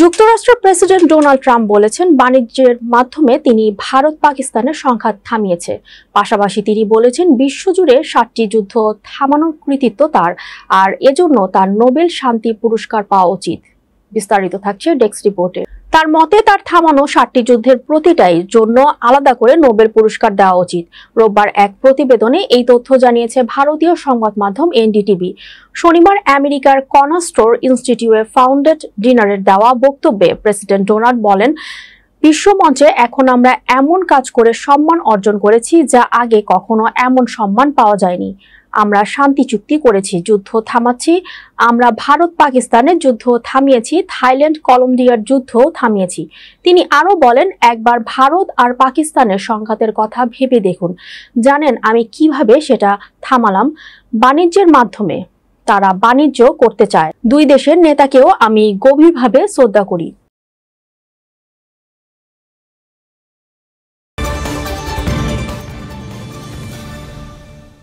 যুক্তরাষ্ট্রের president Donald Trump বলেছেন, বাণিজ্যের মাধ্যমে তিনি ভারত পাকিস্তানের সংঘাত থামিয়েছে। পাশাপাশি তিনি বলেছেন, বিশ্বজুড়ে 7টি যুদ্ধ থামানোর কৃতিত্ব তার, আর এজন্য তার নোবেল শান্তি পুরস্কার পাওয়া উচিত। বিস্তারিত থাকছে ডেস্ক রিপোর্টে। তার মতে, তার থামানো 7টি যুদ্ধের প্রতিটাই জন্য আলাদা করে নোবেল পুরস্কার দেওয়া উচিত। রোববার এক প্রতিবেদনে এই তথ্য জানিয়েছে ভারতীয় সংবাদ মাধ্যম এনডিটিভি। শনিবার আমেরিকার কর্নারস্টোন ইনস্টিটিউটে ফাউন্ডেড ডিনারে দেওয়া বক্তব্যে প্রেসিডেন্ট ডোনাল্ড বলেন, বিশ্বমঞ্চে এখন আমরা এমন কাজ করে সম্মান অর্জন করেছি যা আগে কখনো এমন সম্মান পাওয়া যায়নি। আমরা শান্তি চুক্তি করেছি, যুদ্ধ থামাচ্ছি। আমরা ভারত পাকিস্তানের যুদ্ধ থামিয়েছি, থাইল্যান্ড কলম্বিয়ার যুদ্ধ থামিয়েছি। তিনি আরো বলেন, একবার ভারত আর পাকিস্তানের সংঘাতের কথা ভেবে দেখুন। জানেন আমি কিভাবে সেটা থামালাম? বাণিজ্যের মাধ্যমে। তারা বাণিজ্য করতে চায়। দুই দেশের নেতাকেও আমি গভীরভাবে শ্রদ্ধা করি।